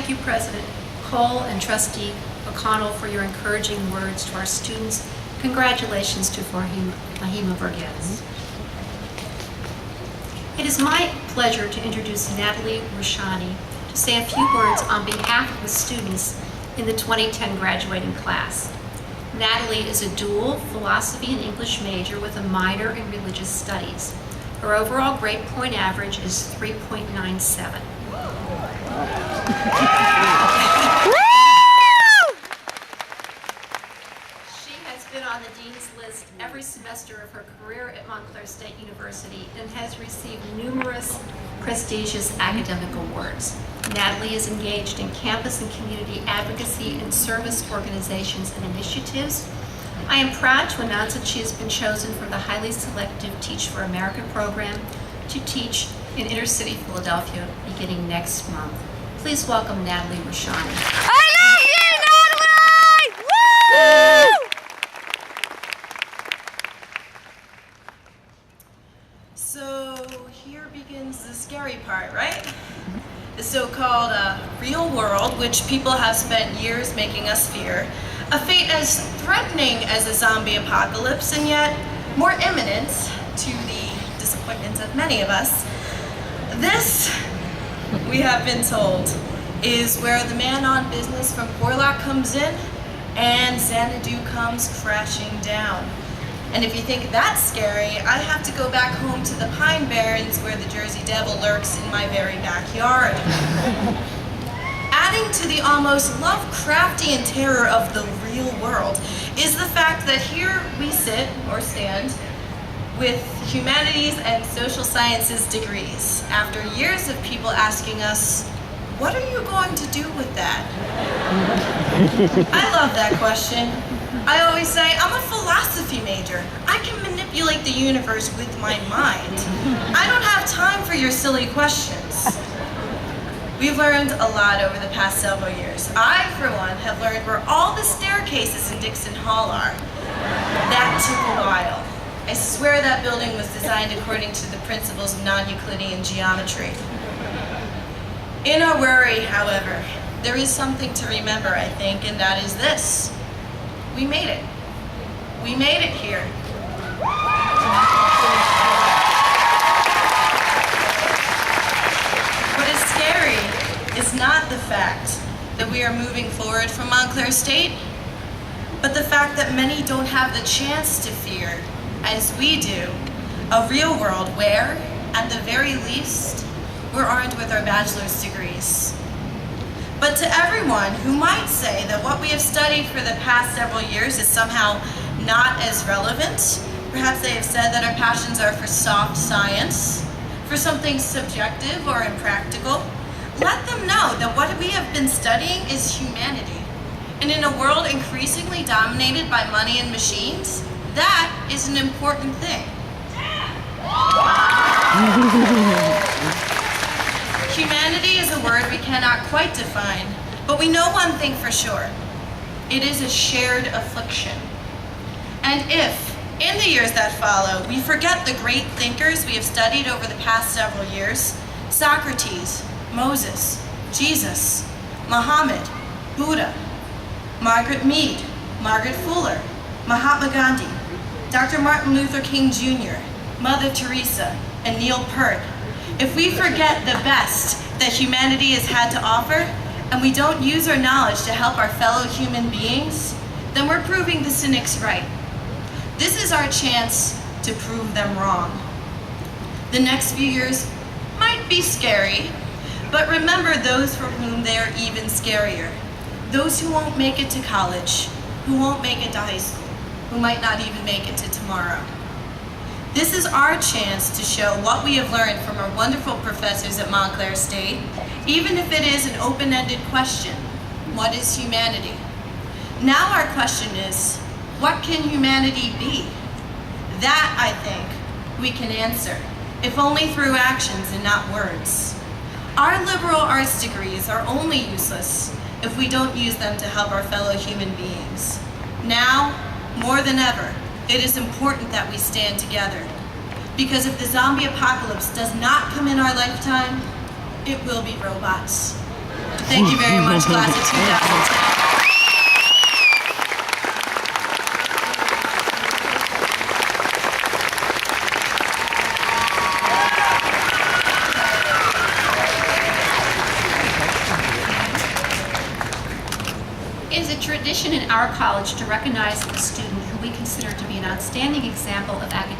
Thank you, President Cole and Trustee O'Connell, for your encouraging words to our students. Congratulations to Fahima Verghese. It is my pleasure to introduce Natalie Rusciani to say a few words on behalf of the students in the 2010 graduating class. Natalie is a dual philosophy and English major with a minor in religious studies. Her overall grade point average is 3.97. She has been on the Dean's List every semester of her career at Montclair State University and has received numerous prestigious academic awards. Natalie is engaged in campus and community advocacy and service organizations and initiatives. I am proud to announce that she has been chosen for the highly selective Teach for America program to teach in inner-city Philadelphia beginning next month. Please welcome Natalie Rusciani. I love you, Natalie! Woo! So here begins the scary part, right? The so-called real world, which people have spent years making us fear. A fate as threatening as a zombie apocalypse, and yet more imminent to the disappointment of many of us. This, we have been told, is where the man on business from Porlock comes in and Xanadu comes crashing down. And if you think that's scary, I have to go back home to the Pine Barrens where the Jersey Devil lurks in my very backyard. Adding to the almost Lovecraftian terror of the real world is the fact that here we sit, or stand, with humanities and social sciences degrees, after years of people asking us, what are you going to do with that? I love that question. I always say, I'm a philosophy major. I can manipulate the universe with my mind. I don't have time for your silly questions. We've learned a lot over the past several years. I, for one, have learned where all the staircases in Dixon Hall are. That took a while. I swear that building was designed according to the principles of non-Euclidean geometry. In our worry, however, there is something to remember, I think, and that is this. We made it. We made it here. What is scary is not the fact that we are moving forward from Montclair State, but the fact that many don't have the chance to fear, as we do, a real world where, at the very least, we're armed with our bachelor's degrees. But to everyone who might say that what we have studied for the past several years is somehow not as relevant, perhaps they have said that our passions are for soft science, for something subjective or impractical, let them know that what we have been studying is humanity. And in a world increasingly dominated by money and machines, that is an important thing. Humanity is a word we cannot quite define, but we know one thing for sure. It is a shared affliction. And if, in the years that follow, we forget the great thinkers we have studied over the past several years, Socrates, Moses, Jesus, Muhammad, Buddha, Margaret Mead, Margaret Fuller, Mahatma Gandhi, Dr. Martin Luther King Jr., Mother Teresa, and Neil Peart, if we forget the best that humanity has had to offer, and we don't use our knowledge to help our fellow human beings, then we're proving the cynics right. This is our chance to prove them wrong. The next few years might be scary, but remember those for whom they are even scarier. Those who won't make it to college, who won't make it to high school, who might not even make it to tomorrow. This is our chance to show what we have learned from our wonderful professors at Montclair State, even if it is an open-ended question. What is humanity? Now our question is, what can humanity be? That, I think, we can answer, if only through actions and not words. Our liberal arts degrees are only useless if we don't use them to help our fellow human beings. Now, more than ever, it is important that we stand together. Because if the zombie apocalypse does not come in our lifetime, it will be robots. Thank you very much, class of 2010. It is a tradition in our college to recognize a student who we consider to be an outstanding example of academic